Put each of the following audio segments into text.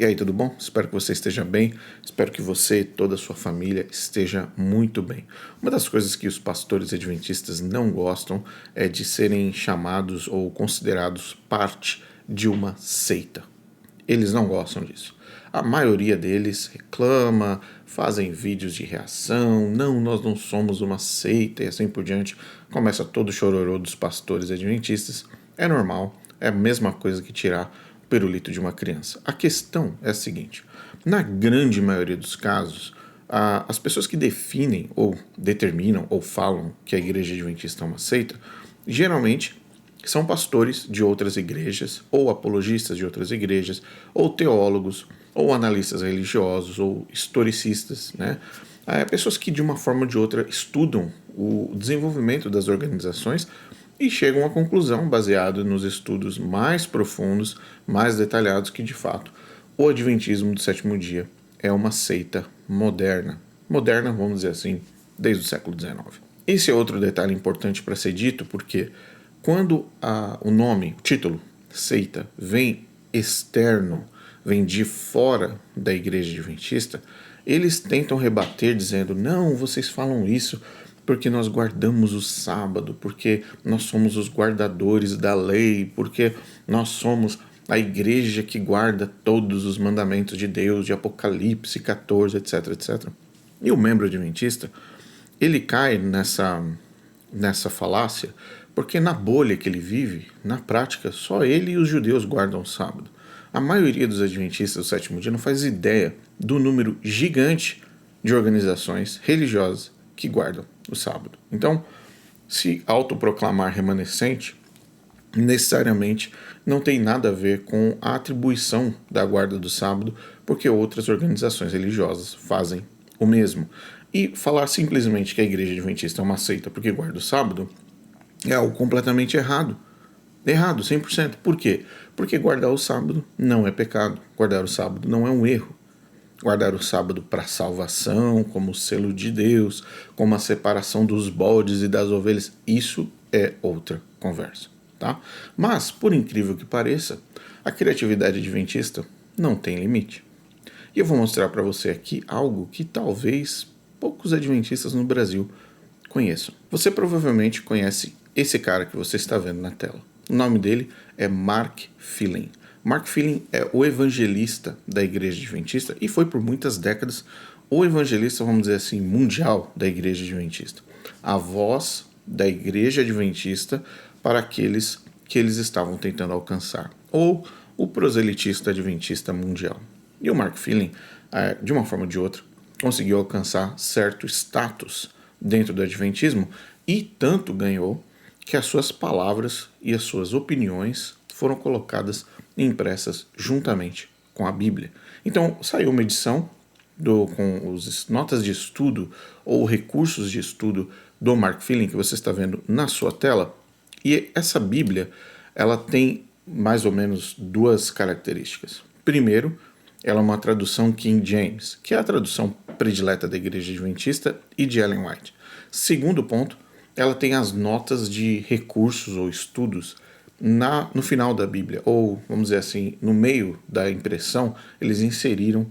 E aí, tudo bom? Espero que você esteja bem, espero que você e toda a sua família esteja muito bem. Uma das coisas que os pastores adventistas não gostam é de serem chamados ou considerados parte de uma seita. Eles não gostam disso. A maioria deles reclama, fazem vídeos de reação, não, nós não somos uma seita e assim por diante. Começa todo o chororô dos pastores adventistas. É normal, é a mesma coisa que tirar o pirulito de uma criança. A questão é a seguinte, na grande maioria dos casos, as pessoas que definem ou determinam ou falam que a igreja adventista é uma seita, geralmente são pastores de outras igrejas, ou apologistas de outras igrejas, ou teólogos, ou analistas religiosos, ou historicistas, né? Pessoas que de uma forma ou de outra estudam o desenvolvimento das organizações e chegam à conclusão, baseado nos estudos mais profundos, mais detalhados, que de fato o Adventismo do Sétimo Dia é uma seita moderna. Moderna, vamos dizer assim, desde o século XIX. Esse é outro detalhe importante para ser dito, porque quando o nome, o título, seita, vem externo, vem de fora da igreja adventista, eles tentam rebater dizendo, não, vocês falam isso porque nós guardamos o sábado, porque nós somos os guardadores da lei, porque nós somos a igreja que guarda todos os mandamentos de Deus, de Apocalipse 14, etc, etc. E o membro adventista, ele cai nessa falácia, porque na bolha que ele vive, na prática, só ele e os judeus guardam o sábado. A maioria dos adventistas do sétimo dia não faz ideia do número gigante de organizações religiosas que guardam o sábado. Então, se autoproclamar remanescente, necessariamente não tem nada a ver com a atribuição da guarda do sábado, porque outras organizações religiosas fazem o mesmo. E falar simplesmente que a igreja adventista é uma seita porque guarda o sábado é algo completamente errado. Errado, 100%. Por quê? Porque guardar o sábado não é pecado. Guardar o sábado não é um erro. Guardar o sábado para salvação, como selo de Deus, como a separação dos bodes e das ovelhas, isso é outra conversa, tá? Mas, por incrível que pareça, a criatividade adventista não tem limite. E eu vou mostrar para você aqui algo que talvez poucos adventistas no Brasil conheçam. Você provavelmente conhece esse cara que você está vendo na tela. O nome dele é Mark Phelan. Mark Phelan é o evangelista da igreja adventista e foi por muitas décadas o evangelista, vamos dizer assim, mundial da igreja adventista. A voz da igreja adventista para aqueles que eles estavam tentando alcançar. Ou o proselitista adventista mundial. E o Mark Phelan, de uma forma ou de outra, conseguiu alcançar certo status dentro do adventismo e tanto ganhou que as suas palavras e as suas opiniões foram colocadas e impressas juntamente com a Bíblia. Então saiu uma edição com as notas de estudo ou recursos de estudo do Mark Phelan, que você está vendo na sua tela, e essa Bíblia ela tem mais ou menos duas características. Primeiro, ela é uma tradução King James, que é a tradução predileta da igreja adventista e de Ellen White. Segundo ponto, ela tem as notas de recursos ou estudos no final da Bíblia, ou vamos dizer assim, no meio da impressão, eles inseriram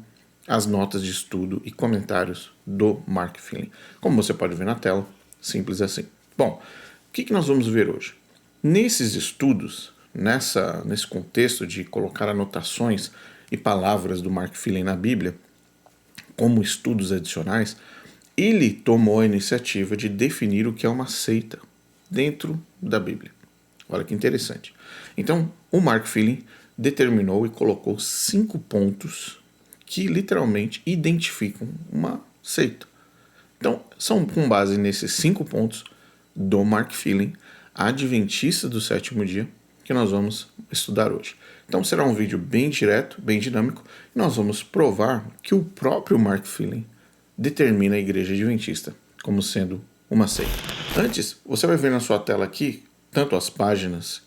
as notas de estudo e comentários do Mark Phelan. Como você pode ver na tela, simples assim. Bom, o que nós vamos ver hoje? Nesses estudos, nesse contexto de colocar anotações e palavras do Mark Phelan na Bíblia, como estudos adicionais, ele tomou a iniciativa de definir o que é uma seita dentro da Bíblia. Olha que interessante. Então, o Mark Phelan determinou e colocou 5 pontos que literalmente identificam uma seita. Então, são com base nesses 5 pontos do Mark Phelan, adventista do sétimo dia, que nós vamos estudar hoje. Então será um vídeo bem direto, bem dinâmico, e nós vamos provar que o próprio Mark Phelan determina a igreja adventista como sendo uma seita. Antes, você vai ver na sua tela aqui, tanto as páginas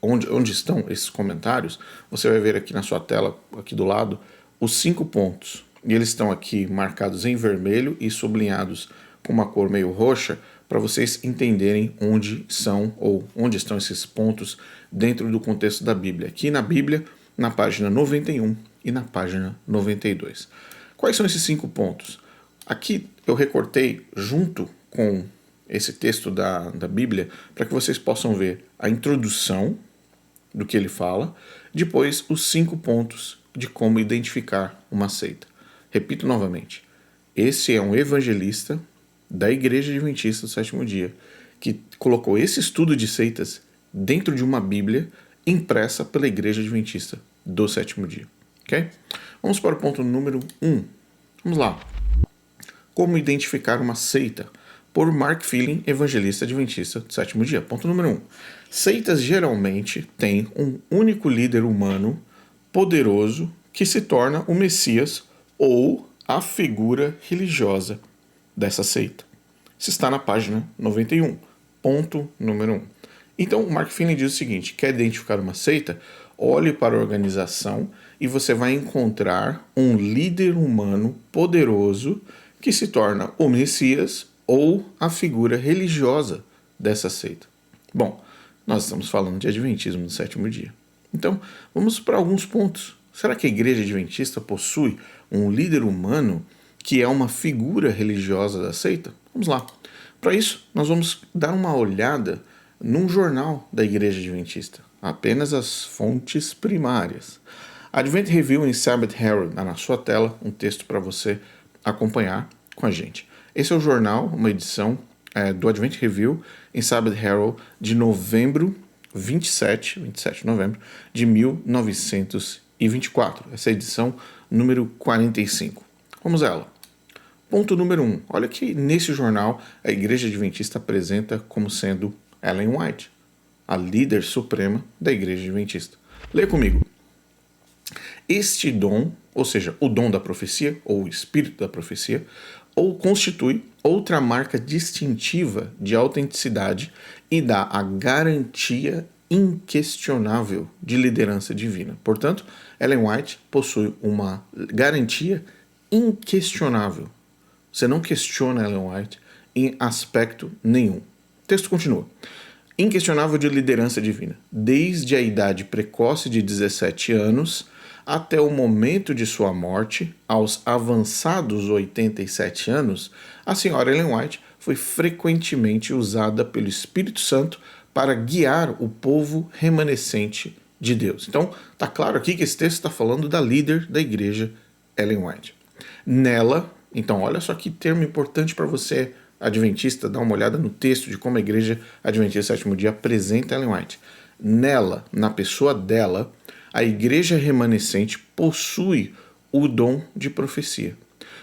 onde estão esses comentários, você vai ver aqui na sua tela, aqui do lado, os 5 pontos. E eles estão aqui marcados em vermelho e sublinhados com uma cor meio roxa, para vocês entenderem onde são ou onde estão esses pontos dentro do contexto da Bíblia. Aqui na Bíblia, na página 91 e na página 92. Quais são esses 5 pontos? Aqui eu recortei junto com esse texto da Bíblia para que vocês possam ver a introdução do que ele fala, depois os 5 pontos de como identificar uma seita. Repito novamente, esse é um evangelista da Igreja Adventista do Sétimo Dia que colocou esse estudo de seitas dentro de uma Bíblia impressa pela Igreja Adventista do Sétimo Dia. Ok? Vamos para o ponto número 1. Vamos lá. Como identificar uma seita? Por Mark Phelan, evangelista adventista do Sétimo Dia. Ponto número 1. Seitas geralmente têm um único líder humano poderoso que se torna o Messias ou a figura religiosa dessa seita. Isso está na página 91. Ponto número 1. Então, o Mark Phelan diz o seguinte: quer identificar uma seita? Olhe para a organização e você vai encontrar um líder humano poderoso que se torna o Messias ou a figura religiosa dessa seita. Bom, nós estamos falando de Adventismo do Sétimo Dia. Então, vamos para alguns pontos. Será que a Igreja Adventista possui um líder humano que é uma figura religiosa da seita? Vamos lá. Para isso, nós vamos dar uma olhada num jornal da Igreja Adventista, apenas as fontes primárias. Advent Review e Sabbath Herald, na sua tela, um texto para você acompanhar com a gente. Esse é o jornal, uma edição do Advent Review e Sabbath Herald de novembro 27 de novembro de 1924. Essa é a edição número 45. Vamos a ela. Ponto número 1. Olha que nesse jornal a Igreja Adventista apresenta como sendo Ellen White, a líder suprema da Igreja Adventista. Leia comigo. Este dom, ou seja, o dom da profecia, ou o espírito da profecia, ou constitui outra marca distintiva de autenticidade e dá a garantia inquestionável de liderança divina. Portanto, Ellen White possui uma garantia inquestionável. Você não questiona Ellen White em aspecto nenhum. O texto continua. Inquestionável de liderança divina. Desde a idade precoce de 17 anos até o momento de sua morte, aos avançados 87 anos, a senhora Ellen White foi frequentemente usada pelo Espírito Santo para guiar o povo remanescente de Deus. Então, está claro aqui que esse texto está falando da líder da igreja, Ellen White. Nela, então, olha só que termo importante para você, adventista, dar uma olhada no texto de como a igreja adventista do Sétimo Dia apresenta Ellen White. Nela, na pessoa dela, a igreja remanescente possui o dom de profecia.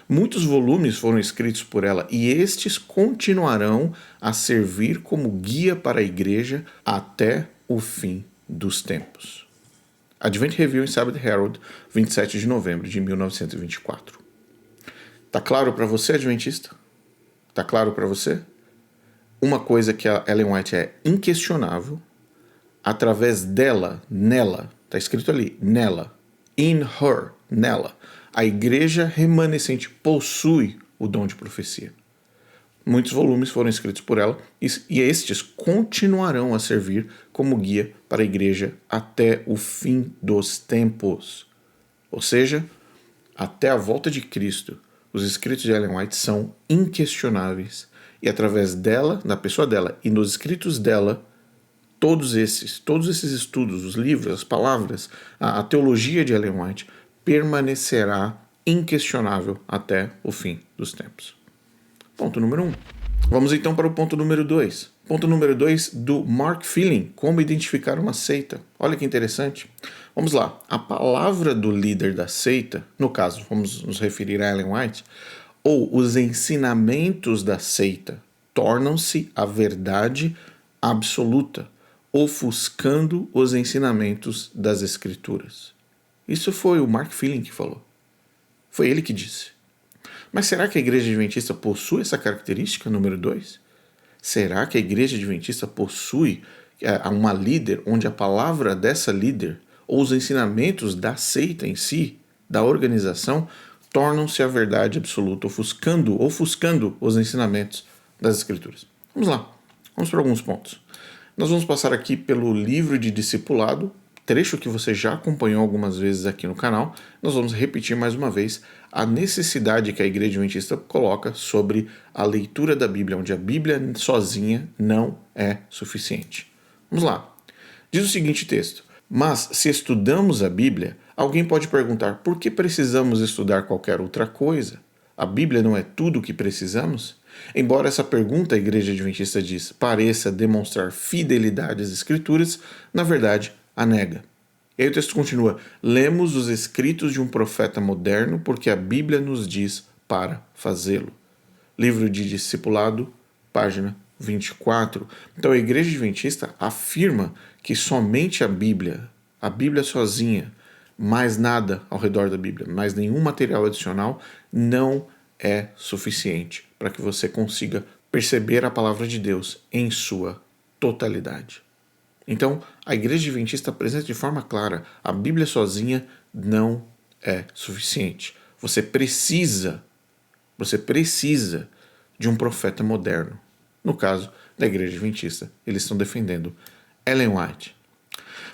Muitos volumes foram escritos por ela e estes continuarão a servir como guia para a igreja até o fim dos tempos. Advent Review e Sabbath Herald, 27 de novembro de 1924. Tá claro para você, adventista? Tá claro para você? Uma coisa que a Ellen White é inquestionável, através dela, nela, está escrito ali, nela, in her, nela, a igreja remanescente possui o dom de profecia. Muitos volumes foram escritos por ela e estes continuarão a servir como guia para a igreja até o fim dos tempos. Ou seja, até a volta de Cristo, os escritos de Ellen White são inquestionáveis e através dela, da pessoa dela e nos escritos dela, todos esses estudos, os livros, as palavras, a teologia de Ellen White permanecerá inquestionável até o fim dos tempos. Ponto número 1. Vamos então para o ponto número 2. Ponto número 2 do Mark Phelan, como identificar uma seita. Olha que interessante. Vamos lá. A palavra do líder da seita, no caso, vamos nos referir a Ellen White, ou os ensinamentos da seita tornam-se a verdade absoluta, ofuscando os ensinamentos das Escrituras. Isso foi o Mark Phelan que falou. Foi ele que disse. Mas será que a Igreja Adventista possui essa característica, número 2? Será que a Igreja Adventista possui uma líder onde a palavra dessa líder, ou os ensinamentos da seita em si, da organização, tornam-se a verdade absoluta, ofuscando os ensinamentos das Escrituras? Vamos lá, vamos para alguns pontos. Nós vamos passar aqui pelo livro de discipulado, trecho que você já acompanhou algumas vezes aqui no canal, nós vamos repetir mais uma vez a necessidade que a Igreja Adventista coloca sobre a leitura da Bíblia, onde a Bíblia sozinha não é suficiente. Vamos lá. Diz o seguinte texto: mas se estudamos a Bíblia, alguém pode perguntar por que precisamos estudar qualquer outra coisa? A Bíblia não é tudo o que precisamos? Embora essa pergunta, a Igreja Adventista diz, pareça demonstrar fidelidade às Escrituras, na verdade, a nega. E aí o texto continua: lemos os escritos de um profeta moderno porque a Bíblia nos diz para fazê-lo. Livro de Discipulado, página 24. Então a Igreja Adventista afirma que somente a Bíblia sozinha, mais nada ao redor da Bíblia, mais nenhum material adicional, não é suficiente para que você consiga perceber a palavra de Deus em sua totalidade. Então, a Igreja Adventista apresenta de forma clara: a Bíblia sozinha não é suficiente. Você precisa de um profeta moderno. No caso da Igreja Adventista, eles estão defendendo Ellen White.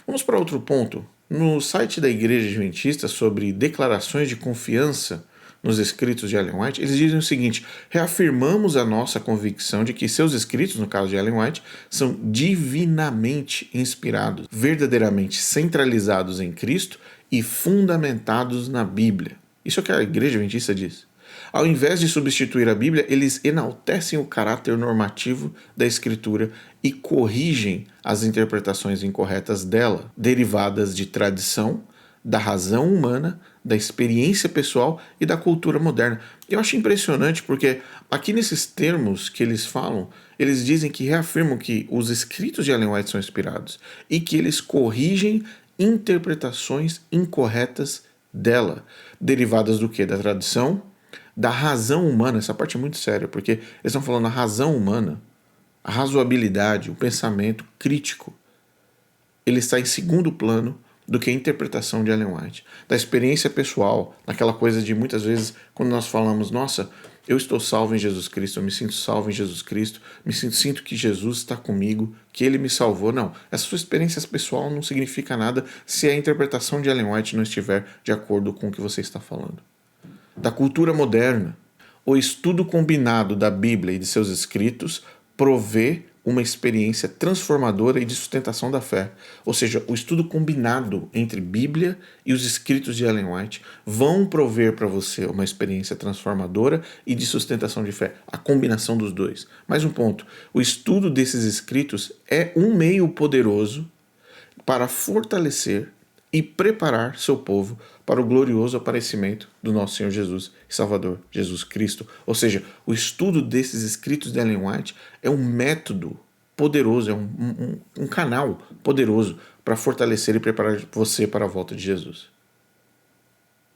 Vamos para outro ponto. No site da Igreja Adventista, sobre declarações de confiança nos escritos de Ellen White, eles dizem o seguinte: reafirmamos a nossa convicção de que seus escritos, no caso de Ellen White, são divinamente inspirados, verdadeiramente centralizados em Cristo e fundamentados na Bíblia. Isso é o que a Igreja Adventista diz. Ao invés de substituir a Bíblia, eles enaltecem o caráter normativo da Escritura e corrigem as interpretações incorretas dela, derivadas de tradição, da razão humana, da experiência pessoal e da cultura moderna. Eu acho impressionante porque aqui nesses termos que eles falam, eles dizem que reafirmam que os escritos de Ellen White são inspirados e que eles corrigem interpretações incorretas dela, derivadas do quê? Da tradição, da razão humana. Essa parte é muito séria, porque eles estão falando a razão humana, a razoabilidade, o pensamento crítico. Ele está em segundo plano do que a interpretação de Ellen White. Da experiência pessoal, naquela coisa de muitas vezes, quando nós falamos, nossa, eu estou salvo em Jesus Cristo, eu me sinto salvo em Jesus Cristo, sinto que Jesus está comigo, que Ele me salvou. Não, essa sua experiência pessoal não significa nada se a interpretação de Ellen White não estiver de acordo com o que você está falando. Da cultura moderna, o estudo combinado da Bíblia e de seus escritos provê uma experiência transformadora e de sustentação da fé. Ou seja, o estudo combinado entre Bíblia e os escritos de Ellen White vão prover para você uma experiência transformadora e de sustentação de fé. A combinação dos dois. Mais um ponto: o estudo desses escritos é um meio poderoso para fortalecer e preparar seu povo para o glorioso aparecimento do nosso Senhor Jesus e Salvador Jesus Cristo. Ou seja, o estudo desses escritos de Ellen White é um método poderoso, é um canal poderoso para fortalecer e preparar você para a volta de Jesus.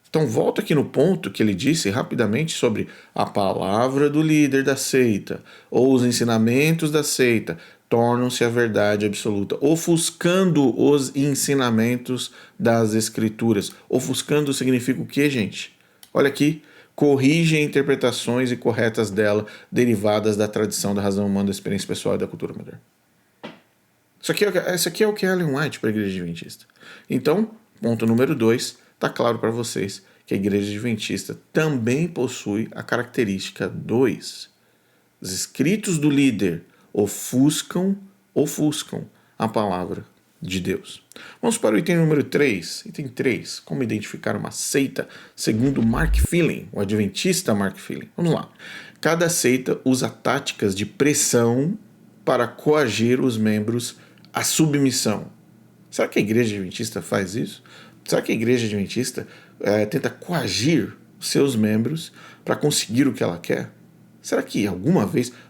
Então volta aqui no ponto que ele disse rapidamente sobre a palavra do líder da seita, ou os ensinamentos da seita, tornam-se a verdade absoluta, ofuscando os ensinamentos das Escrituras. Ofuscando significa o quê, gente? Olha aqui, corrige interpretações incorretas dela, derivadas da tradição, da razão humana, da experiência pessoal e da cultura moderna. Isso aqui é o que é Ellen White para a Igreja Adventista. Então, ponto número 2, está claro para vocês que a Igreja Adventista também possui a característica 2. Os escritos do líder ofuscam a palavra de Deus. Vamos para o item número 3. Item 3. Como identificar uma seita segundo Mark Phelan, o adventista Mark Phelan. Vamos lá. Cada seita usa táticas de pressão para coagir os membros à submissão. Será que a Igreja Adventista faz isso? Será que a Igreja Adventista tenta coagir seus membros para conseguir o que ela quer? Será que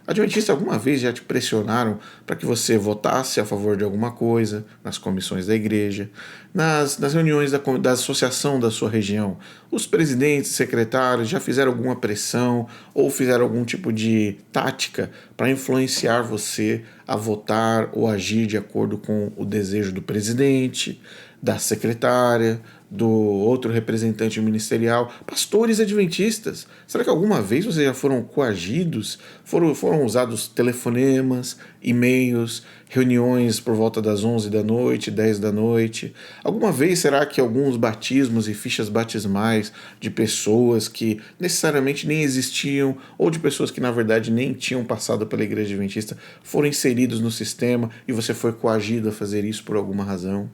Adventistas alguma vez já te pressionaram para que você votasse a favor de alguma coisa nas comissões da igreja, nas reuniões da associação da sua região? Os presidentes, secretários já fizeram alguma pressão ou fizeram algum tipo de tática para influenciar você a votar ou agir de acordo com o desejo do presidente, da secretária, do outro representante ministerial, pastores adventistas. Será que alguma vez vocês já foram coagidos? Foram usados telefonemas, e-mails, reuniões por volta das 11 da noite, 10 da noite? Alguma vez será que alguns batismos e fichas batismais de pessoas que necessariamente nem existiam ou de pessoas que na verdade nem tinham passado pela igreja adventista foram inseridos no sistema e você foi coagido a fazer isso por alguma razão?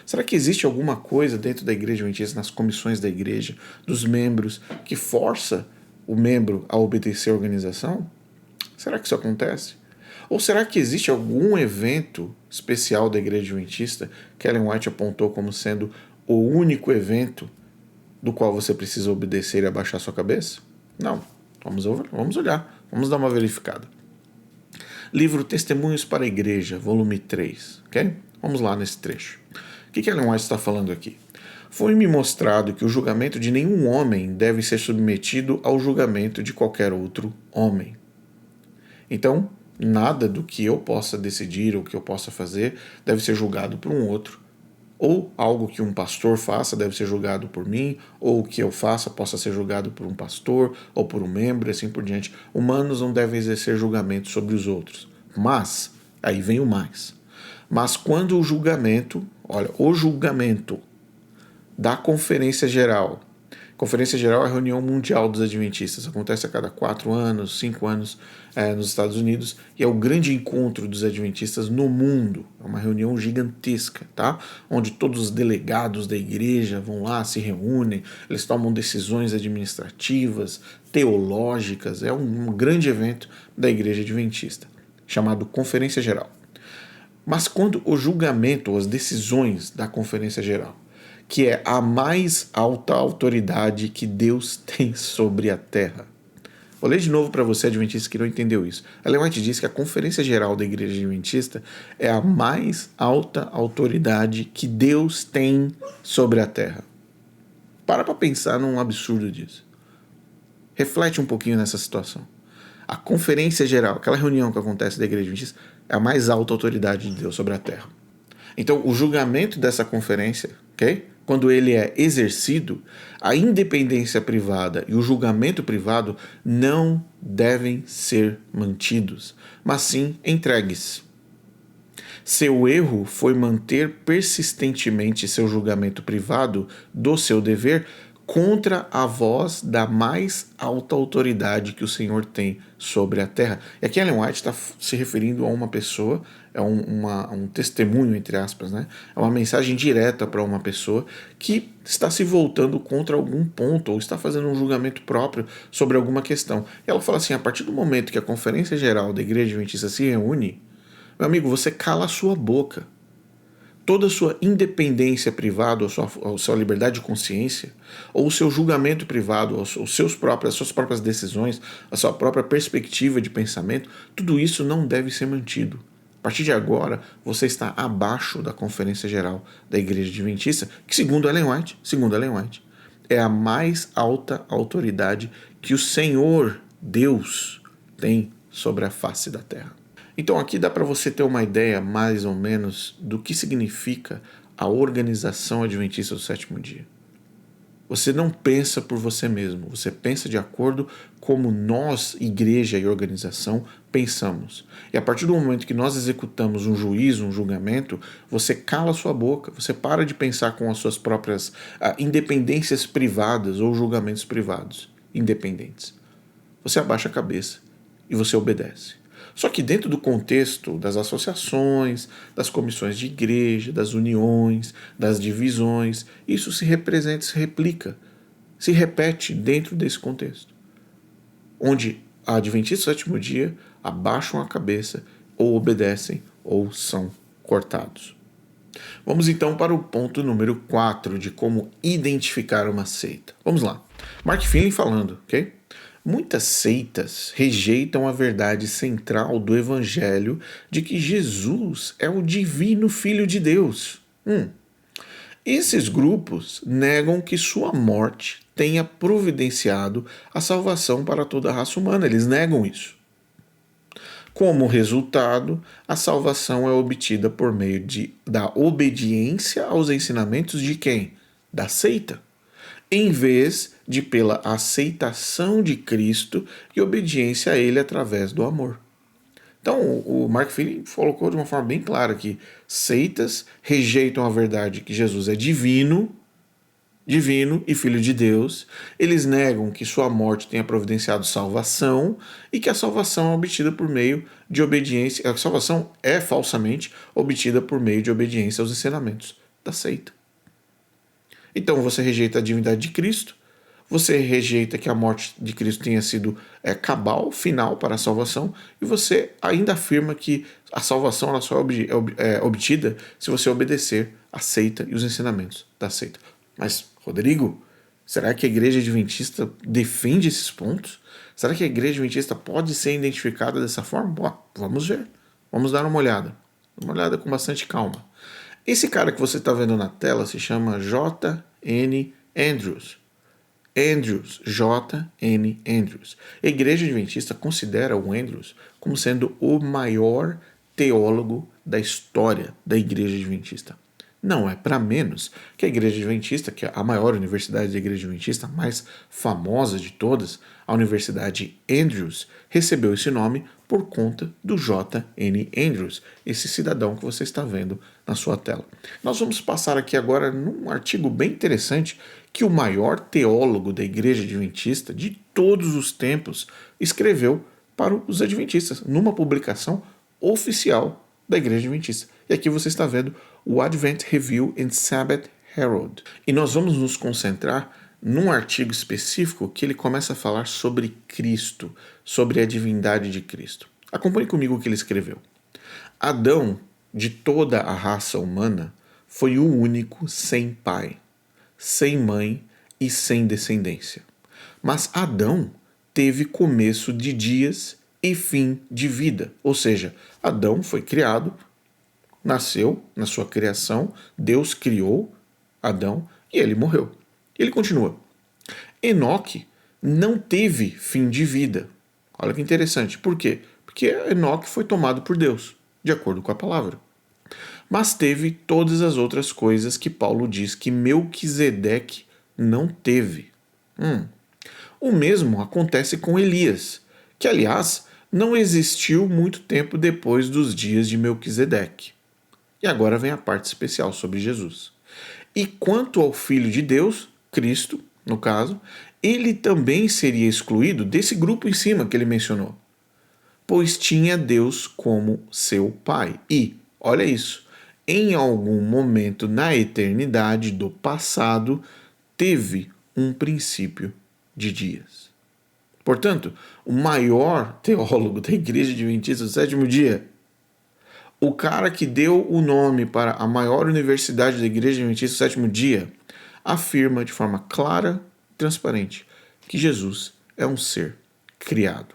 Será que existe alguma coisa dentro da igreja adventista, nas comissões da igreja, dos membros, que força o membro a obedecer a organização? Será que isso acontece? Ou será que existe algum evento especial da igreja adventista que Ellen White apontou como sendo o único evento do qual você precisa obedecer e abaixar sua cabeça? Não. Vamos olhar, vamos dar uma verificada. Livro Testemunhos para a Igreja, volume 3, ok? Vamos lá nesse trecho. O que Ellen White está falando aqui? Foi-me mostrado que o julgamento de nenhum homem deve ser submetido ao julgamento de qualquer outro homem. Então, nada do que eu possa decidir ou que eu possa fazer deve ser julgado por um outro. Ou algo que um pastor faça deve ser julgado por mim, ou o que eu faça possa ser julgado por um pastor ou por um membro, e assim por diante. Humanos não devem exercer julgamento sobre os outros. Mas, aí vem o mais. Mas quando o julgamento da Conferência Geral. Conferência Geral é a reunião mundial dos adventistas. Acontece a cada 4 anos, 5 anos nos Estados Unidos e é o grande encontro dos adventistas no mundo. É uma reunião gigantesca, tá? Onde todos os delegados da igreja vão lá, se reúnem, eles tomam decisões administrativas, teológicas. É um grande evento da igreja adventista, chamado Conferência Geral. Mas quando o julgamento ou as decisões da Conferência Geral, que é a mais alta autoridade que Deus tem sobre a terra. Vou ler de novo para você, adventista, que não entendeu isso. Ellen White diz que a Conferência Geral da Igreja Adventista é a mais alta autoridade que Deus tem sobre a terra. Para pensar num absurdo disso. Reflete um pouquinho nessa situação. A Conferência Geral, aquela reunião que acontece da Igreja Adventista, é a mais alta autoridade de Deus sobre a terra. Então, o julgamento dessa conferência, ok? Quando ele é exercido, a independência privada e o julgamento privado não devem ser mantidos, mas sim entregues. Seu erro foi manter persistentemente seu julgamento privado do seu dever contra a voz da mais alta autoridade que o Senhor tem sobre a terra. E aqui Ellen White está se referindo a uma pessoa, é um testemunho, entre aspas, né? É uma mensagem direta para uma pessoa que está se voltando contra algum ponto ou está fazendo um julgamento próprio sobre alguma questão. E ela fala assim, a partir do momento que a Conferência Geral da Igreja Adventista se reúne, meu amigo, você cala a sua boca. Toda a sua independência privada, a sua liberdade de consciência, ou o seu julgamento privado, as suas próprias decisões, a sua própria perspectiva de pensamento, tudo isso não deve ser mantido. A partir de agora, você está abaixo da Conferência Geral da Igreja Adventista, que segundo Ellen White, é a mais alta autoridade que o Senhor, Deus, tem sobre a face da terra. Então aqui dá para você ter uma ideia mais ou menos do que significa a organização adventista do sétimo dia. Você não pensa por você mesmo, você pensa de acordo como nós, igreja e organização, pensamos. E a partir do momento que nós executamos um juízo, um julgamento, você cala sua boca, você para de pensar com as suas próprias independências privadas ou julgamentos privados, independentes. Você abaixa a cabeça e você obedece. Só que dentro do contexto das associações, das comissões de igreja, das uniões, das divisões, isso se representa, se replica, se repete dentro desse contexto. Onde a adventistas do sétimo dia abaixam a cabeça, ou obedecem, ou são cortados. Vamos então para o ponto número 4 de como identificar uma seita. Vamos lá. Mark Finley falando, ok? Muitas seitas rejeitam a verdade central do Evangelho de que Jesus é o divino Filho de Deus. Esses grupos negam que sua morte tenha providenciado a salvação para toda a raça humana. Eles negam isso. Como resultado, a salvação é obtida por meio da obediência aos ensinamentos de quem? da seita, em vez de pela aceitação de Cristo e obediência a Ele através do amor. Então, o Mark Feeling colocou de uma forma bem clara que seitas rejeitam a verdade que Jesus é divino e filho de Deus. Eles negam que sua morte tenha providenciado salvação e que a salvação é obtida por meio de obediência. A salvação é falsamente obtida por meio de obediência aos ensinamentos da seita. Então você rejeita a divindade de Cristo, você rejeita que a morte de Cristo tenha sido cabal, final para a salvação, e você ainda afirma que a salvação ela só é obtida se você obedecer à seita e os ensinamentos da seita. Mas, Rodrigo, será que a Igreja Adventista defende esses pontos? Será que a Igreja Adventista pode ser identificada dessa forma? Bom, vamos ver. Vamos dar uma olhada. Uma olhada com bastante calma. Esse cara que você está vendo na tela se chama J.N. Andrews. J.N. Andrews. A Igreja Adventista considera o Andrews como sendo o maior teólogo da história da Igreja Adventista. Não é para menos que a Igreja Adventista, que é a maior universidade da Igreja Adventista, a mais famosa de todas, a Universidade Andrews, recebeu esse nome por conta do J.N. Andrews, esse cidadão que você está vendo na sua tela. Nós vamos passar aqui agora num artigo bem interessante que o maior teólogo da Igreja Adventista de todos os tempos escreveu para os Adventistas, numa publicação oficial da Igreja Adventista. E aqui você está vendo o Advent Review and Sabbath Herald. E nós vamos nos concentrar num artigo específico que ele começa a falar sobre Cristo, sobre a divindade de Cristo. Acompanhe comigo o que ele escreveu. Adão, de toda a raça humana, foi o único sem pai, sem mãe e sem descendência. Mas Adão teve começo de dias e fim de vida. Ou seja, Adão foi criado, nasceu na sua criação, Deus criou Adão e ele morreu. Ele continua. Enoque não teve fim de vida. Olha que interessante. Por quê? Porque Enoque foi tomado por Deus, de acordo com a palavra. Mas teve todas as outras coisas que Paulo diz que Melquisedeque não teve. O mesmo acontece com Elias, que, aliás, não existiu muito tempo depois dos dias de Melquisedeque. E agora vem a parte especial sobre Jesus. E quanto ao Filho de Deus, Cristo, no caso, ele também seria excluído desse grupo em cima que ele mencionou, pois tinha Deus como seu Pai. E, olha isso, em algum momento na eternidade do passado, teve um princípio de dias. Portanto, o maior teólogo da Igreja Adventista do Sétimo Dia, o cara que deu o nome para a maior universidade da Igreja Adventista do Sétimo Dia, afirma de forma clara e transparente que Jesus é um ser criado.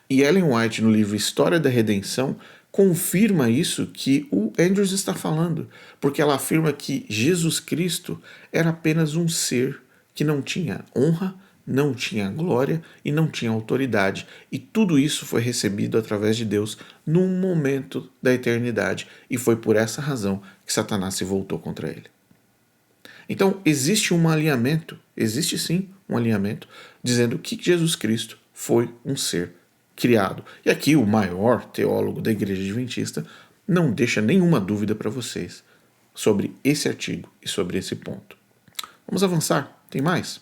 E Ellen White, no livro História da Redenção, confirma isso que o Andrews está falando, porque ela afirma que Jesus Cristo era apenas um ser que não tinha honra, não tinha glória e não tinha autoridade. E tudo isso foi recebido através de Deus num momento da eternidade. E foi por essa razão que Satanás se voltou contra ele. Então, existe um alinhamento, existe sim um alinhamento, dizendo que Jesus Cristo foi um ser criado. E aqui o maior teólogo da Igreja Adventista não deixa nenhuma dúvida para vocês sobre esse artigo e sobre esse ponto. Vamos avançar, tem mais?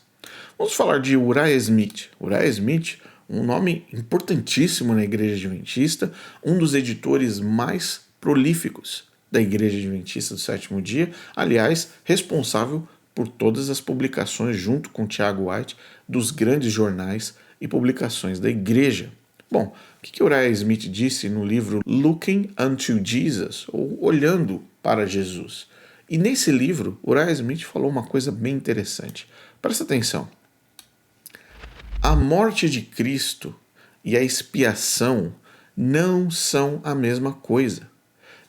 Vamos falar de Uriah Smith. Uriah Smith, um nome importantíssimo na Igreja Adventista, um dos editores mais prolíficos da Igreja Adventista do Sétimo Dia, aliás, responsável por todas as publicações, junto com Tiago White, dos grandes jornais e publicações da Igreja. Bom, o que Uriah Smith disse no livro Looking unto Jesus, ou Olhando para Jesus? E nesse livro, Uriah Smith falou uma coisa bem interessante. Presta atenção. A morte de Cristo e a expiação não são a mesma coisa.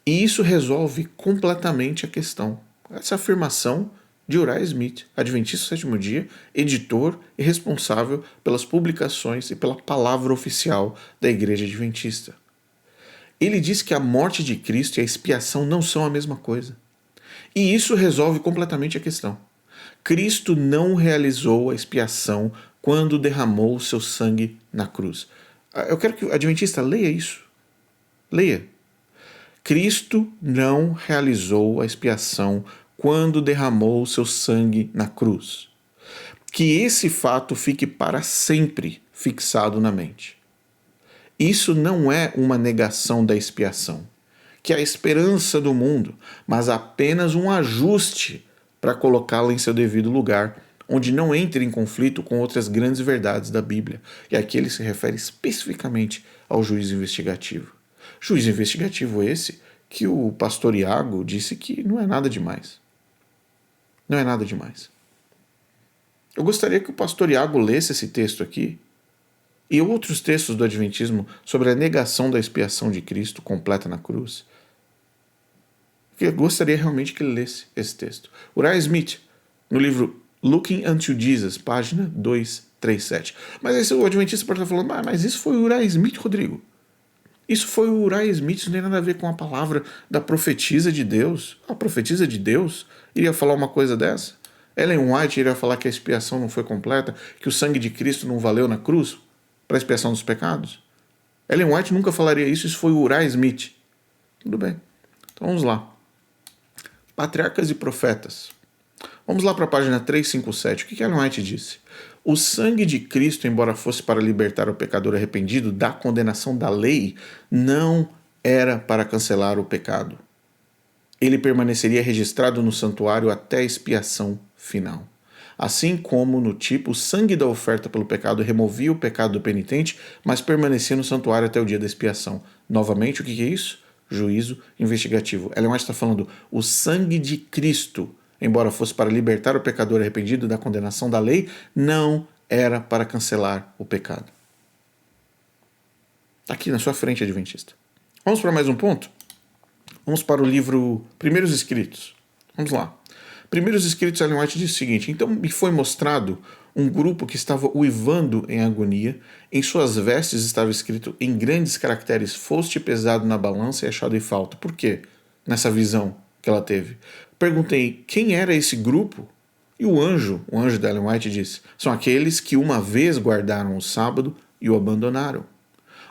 E isso resolve completamente a questão. Essa afirmação de Uriah Smith, Adventista do Sétimo Dia, editor e responsável pelas publicações e pela palavra oficial da Igreja Adventista. Ele diz que a morte de Cristo e a expiação não são a mesma coisa. E isso resolve completamente a questão. Cristo não realizou a expiação quando derramou o seu sangue na cruz. Eu quero que o adventista leia isso. Leia. Cristo não realizou a expiação quando derramou o seu sangue na cruz. Que esse fato fique para sempre fixado na mente. Isso não é uma negação da expiação, que é a esperança do mundo, mas apenas um ajuste para colocá-la em seu devido lugar, onde não entre em conflito com outras grandes verdades da Bíblia. E aqui ele se refere especificamente ao juízo investigativo. Juízo investigativo esse que o pastor Iago disse que não é nada demais. Não é nada demais. Eu gostaria que o pastor Iago lesse esse texto aqui e outros textos do Adventismo sobre a negação da expiação de Cristo completa na cruz. Eu gostaria realmente que ele lesse esse texto. Uriah Smith, no livro Looking Unto Jesus, página 237. Mas aí o Adventista pode estar falando, mas isso foi o Uriah Smith, Rodrigo. Isso foi o Uriah Smith, isso não tem nada a ver com a palavra da profetisa de Deus. A profetisa de Deus iria falar uma coisa dessa? Ellen White iria falar que a expiação não foi completa, que o sangue de Cristo não valeu na cruz para a expiação dos pecados? Ellen White nunca falaria isso, isso foi o Uriah Smith. Tudo bem. Então vamos lá. Patriarcas e profetas. Vamos lá para a página 357. O que Ellen White disse? O sangue de Cristo, embora fosse para libertar o pecador arrependido da condenação da lei, não era para cancelar o pecado. Ele permaneceria registrado no santuário até a expiação final. Assim como no tipo, o sangue da oferta pelo pecado removia o pecado do penitente, mas permanecia no santuário até o dia da expiação. Novamente, o que é isso? Juízo investigativo. Ellen White está falando o sangue de Cristo, embora fosse para libertar o pecador arrependido da condenação da lei, não era para cancelar o pecado. Está aqui na sua frente, adventista. Vamos para mais um ponto? Vamos para o livro Primeiros Escritos. Vamos lá. Primeiros Escritos, Ellen White diz o seguinte: então me foi mostrado um grupo que estava uivando em agonia, em suas vestes estava escrito em grandes caracteres: foste pesado na balança e achado em falta. Por quê? Nessa visão que ela teve. Perguntei quem era esse grupo, e o anjo da Ellen White disse: são aqueles que uma vez guardaram o sábado e o abandonaram.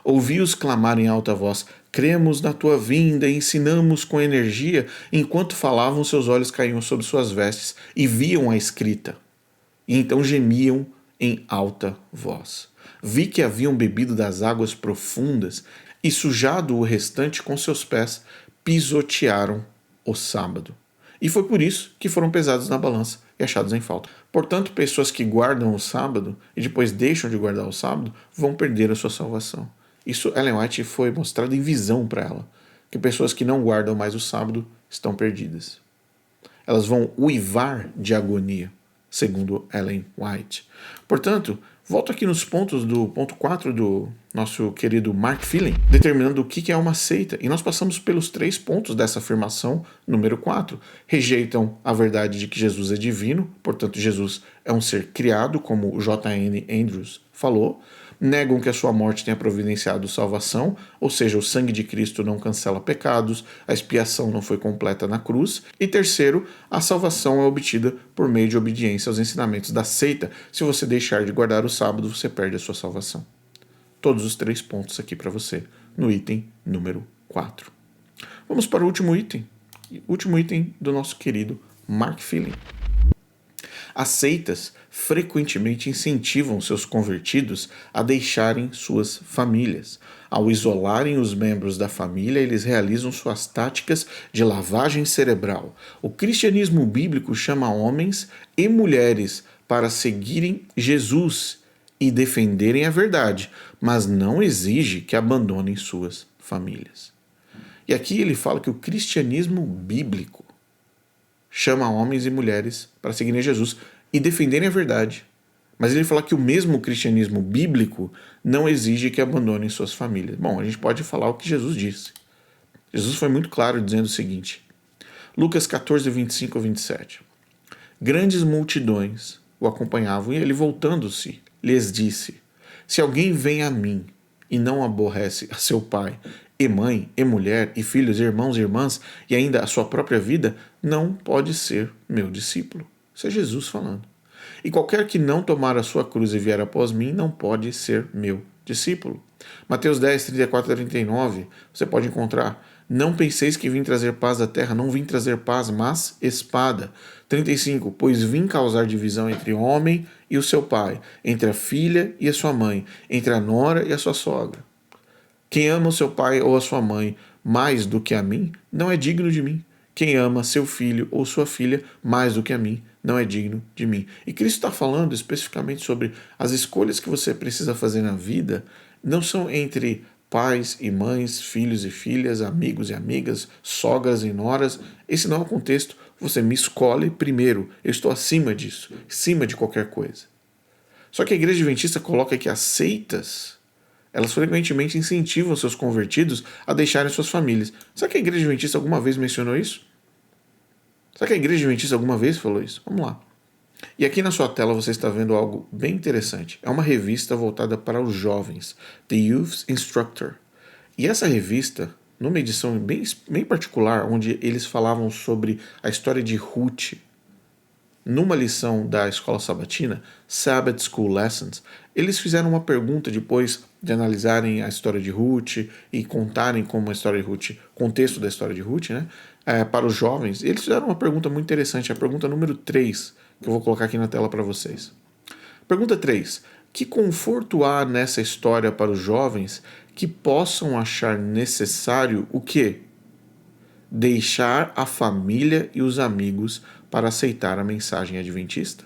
Ouvi-os clamar em alta voz: cremos na tua vinda e ensinamos com energia. Enquanto falavam, seus olhos caíam sobre suas vestes e viam a escrita. E então gemiam em alta voz. Vi que haviam bebido das águas profundas e sujado o restante com seus pés, pisotearam o sábado. E foi por isso que foram pesados na balança e achados em falta. Portanto, pessoas que guardam o sábado e depois deixam de guardar o sábado vão perder a sua salvação. Isso Ellen White foi mostrado em visão para ela, que pessoas que não guardam mais o sábado estão perdidas. Elas vão uivar de agonia, segundo Ellen White. Portanto, volto aqui nos pontos do ponto 4 do nosso querido Mark Phelan, determinando o que é uma seita. E nós passamos pelos 3 pontos dessa afirmação número 4. Rejeitam a verdade de que Jesus é divino, portanto Jesus é um ser criado, como J.N. Andrews falou. Negam que a sua morte tenha providenciado salvação, ou seja, o sangue de Cristo não cancela pecados, a expiação não foi completa na cruz. E terceiro, a salvação é obtida por meio de obediência aos ensinamentos da seita. Se você deixar de guardar o sábado, você perde a sua salvação. Todos os 3 pontos aqui para você, no item número 4. Vamos para o último item do nosso querido Mark Phelan. As seitas frequentemente incentivam seus convertidos a deixarem suas famílias. Ao isolarem os membros da família, eles realizam suas táticas de lavagem cerebral. O cristianismo bíblico chama homens e mulheres para seguirem Jesus e defenderem a verdade, mas não exige que abandonem suas famílias. E aqui ele fala que o cristianismo bíblico chama homens e mulheres para seguirem Jesus e defenderem a verdade. Mas ele fala que o mesmo cristianismo bíblico não exige que abandonem suas famílias. Bom, a gente pode falar o que Jesus disse. Jesus foi muito claro dizendo o seguinte. Lucas 14, 25 a 27. Grandes multidões o acompanhavam e ele, voltando-se, lhes disse: se alguém vem a mim e não aborrece a seu pai, e mãe, e mulher, e filhos, e irmãos e irmãs, e ainda a sua própria vida, não pode ser meu discípulo. Isso é Jesus falando. E qualquer que não tomar a sua cruz e vier após mim não pode ser meu discípulo. Mateus 10, 34 a 39, você pode encontrar. Não penseis que vim trazer paz à terra, não vim trazer paz, mas espada. 35, pois vim causar divisão entre o homem e o seu pai, entre a filha e a sua mãe, entre a nora e a sua sogra. Quem ama o seu pai ou a sua mãe mais do que a mim, não é digno de mim. Quem ama seu filho ou sua filha mais do que a mim, não é digno de mim. E Cristo está falando especificamente sobre as escolhas que você precisa fazer na vida, não são entre pais e mães, filhos e filhas, amigos e amigas, sogras e noras. Esse não é o contexto. Você me escolhe primeiro. Eu estou acima disso, acima de qualquer coisa. Só que a Igreja Adventista coloca que as seitas, elas frequentemente incentivam seus convertidos a deixarem suas famílias. Será que a Igreja Adventista alguma vez mencionou isso? Será que a Igreja Adventista alguma vez falou isso? Vamos lá. E aqui na sua tela você está vendo algo bem interessante. É uma revista voltada para os jovens, The Youth Instructor. E essa revista, numa edição bem particular, onde eles falavam sobre a história de Ruth, numa lição da escola sabatina, Sabbath School Lessons, eles fizeram uma pergunta depois de analisarem a história de Ruth e contarem como a história de Ruth, contexto da história de Ruth, né, para os jovens. Eles fizeram uma pergunta muito interessante, a pergunta número 3, que eu vou colocar aqui na tela para vocês. Pergunta 3. Que conforto há nessa história para os jovens que possam achar necessário o quê? Deixar a família e os amigos para aceitar a mensagem adventista?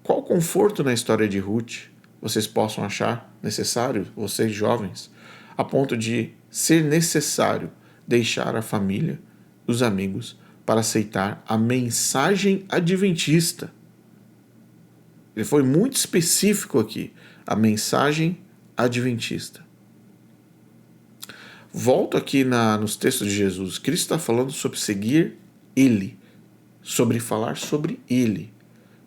Qual conforto na história de Ruth vocês possam achar necessário, vocês jovens, a ponto de ser necessário deixar a família, os amigos, para aceitar a mensagem adventista? Ele foi muito específico aqui, a mensagem adventista. Volto aqui nos textos de Jesus. Cristo está falando sobre seguir Ele, sobre falar sobre Ele,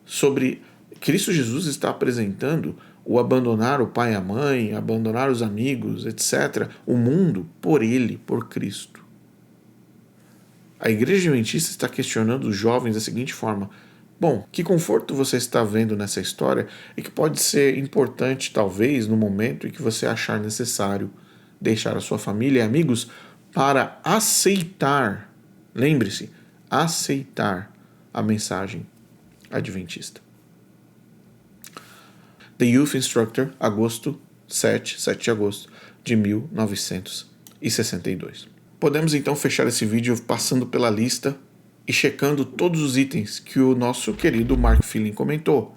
sobre Cristo Jesus está apresentando o abandonar o pai e a mãe, abandonar os amigos, etc., o mundo por Ele, por Cristo. A Igreja Adventista está questionando os jovens da seguinte forma: bom, que conforto você está vendo nessa história e que pode ser importante, talvez, no momento em que você achar necessário deixar a sua família e amigos para aceitar, lembre-se, aceitar a mensagem adventista. The Youth Instructor, agosto 7 de agosto de 1962. Podemos então fechar esse vídeo passando pela lista e checando todos os itens que o nosso querido Mark Filling comentou.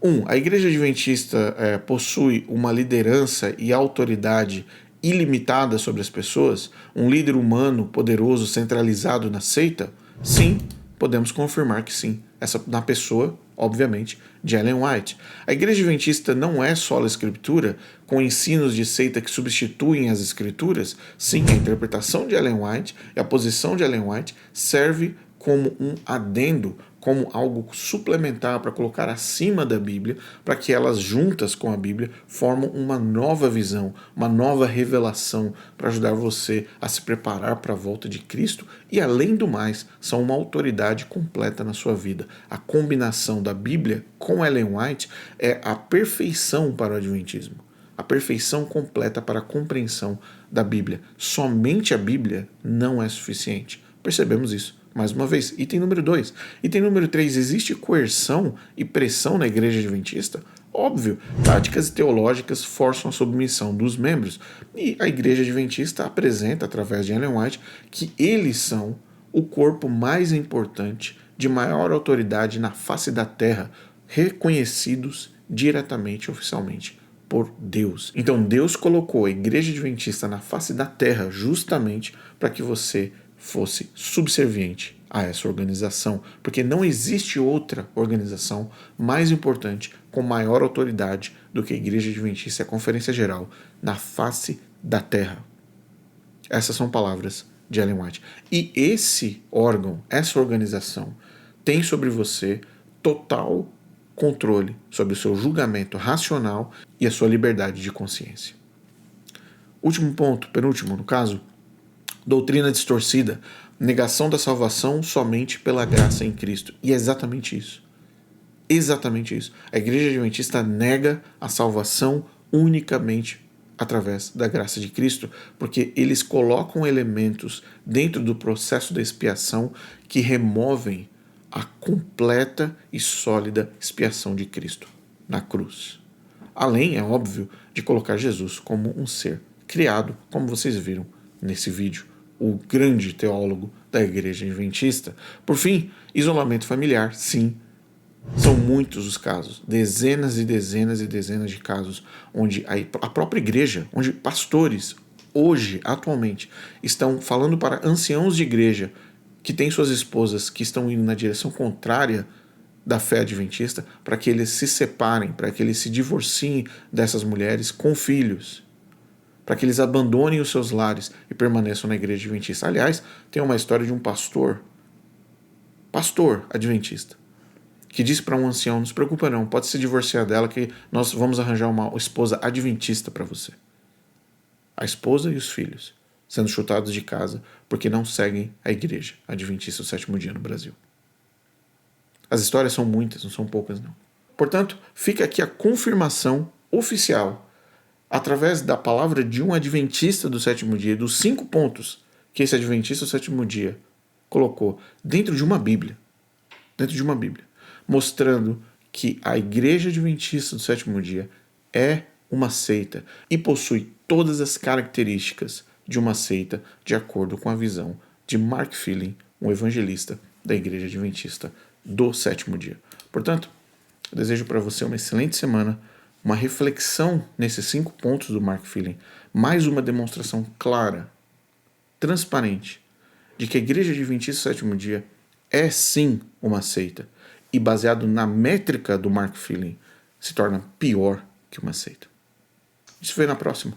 1. A Igreja Adventista possui uma liderança e autoridade ilimitada sobre as pessoas? Um líder humano, poderoso, centralizado na seita? Sim, podemos confirmar que sim. Essa na pessoa, obviamente, de Ellen White. A Igreja Adventista não é só a Escritura, com ensinos de seita que substituem as Escrituras. Sim, a interpretação de Ellen White e a posição de Ellen White serve como um adendo, como algo suplementar para colocar acima da Bíblia, para que elas juntas com a Bíblia formam uma nova visão, uma nova revelação para ajudar você a se preparar para a volta de Cristo e, além do mais, são uma autoridade completa na sua vida. A combinação da Bíblia com Ellen White é a perfeição para o Adventismo, a perfeição completa para a compreensão da Bíblia. Somente a Bíblia não é suficiente. Percebemos isso. Mais uma vez, item número 2. Item número 3, existe coerção e pressão na Igreja Adventista? Óbvio, táticas teológicas forçam a submissão dos membros. E a Igreja Adventista apresenta, através de Ellen White, que eles são o corpo mais importante, de maior autoridade na face da terra, reconhecidos diretamente, oficialmente, por Deus. Então Deus colocou a Igreja Adventista na face da terra justamente para que você fosse subserviente a essa organização, porque não existe outra organização mais importante, com maior autoridade do que a Igreja Adventista e a Conferência Geral na face da terra. Essas são palavras de Ellen White. E esse órgão, essa organização, tem sobre você total controle sobre o seu julgamento racional e a sua liberdade de consciência. Último ponto, penúltimo no caso, doutrina distorcida. negação da salvação somente pela graça em Cristo. E é exatamente isso. Exatamente isso. A Igreja Adventista nega a salvação unicamente através da graça de Cristo, porque eles colocam elementos dentro do processo da expiação que removem a completa e sólida expiação de Cristo na cruz. Além, é óbvio, de colocar Jesus como um ser criado, como vocês viram nesse vídeo, o grande teólogo da Igreja Adventista. Por fim, isolamento familiar, sim. São muitos os casos, dezenas e dezenas e dezenas de casos, onde a própria igreja, onde pastores, hoje, atualmente, estão falando para anciãos de igreja que têm suas esposas que estão indo na direção contrária da fé adventista, para que eles se separem, para que eles se divorciem dessas mulheres com filhos, para que eles abandonem os seus lares e permaneçam na igreja adventista. Aliás, tem uma história de um pastor adventista, que disse para um ancião: não se preocupa não, pode se divorciar dela que nós vamos arranjar uma esposa adventista para você. A esposa e os filhos sendo chutados de casa porque não seguem a igreja adventista do sétimo dia no Brasil. As histórias são muitas, não são poucas não. Portanto, fica aqui a confirmação oficial, através da palavra de um adventista do sétimo dia, dos 5 pontos que esse adventista do sétimo dia colocou dentro de uma Bíblia, mostrando que a Igreja Adventista do sétimo dia é uma seita e possui todas as características de uma seita, de acordo com a visão de Mark Phelan, um evangelista da Igreja Adventista do sétimo dia. Portanto, eu desejo para você uma excelente semana, uma reflexão nesses 5 pontos do Mark Phelan, mais uma demonstração clara, transparente, de que a Igreja Adventista do sétimo dia é sim uma seita, e baseado na métrica do Mark Phelan, se torna pior que uma seita. Isso vem na próxima.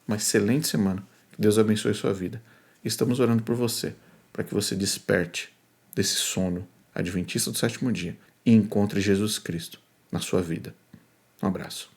Uma excelente semana. Que Deus abençoe sua vida. Estamos orando por você, para que você desperte desse sono adventista do sétimo dia e encontre Jesus Cristo na sua vida. Um abraço.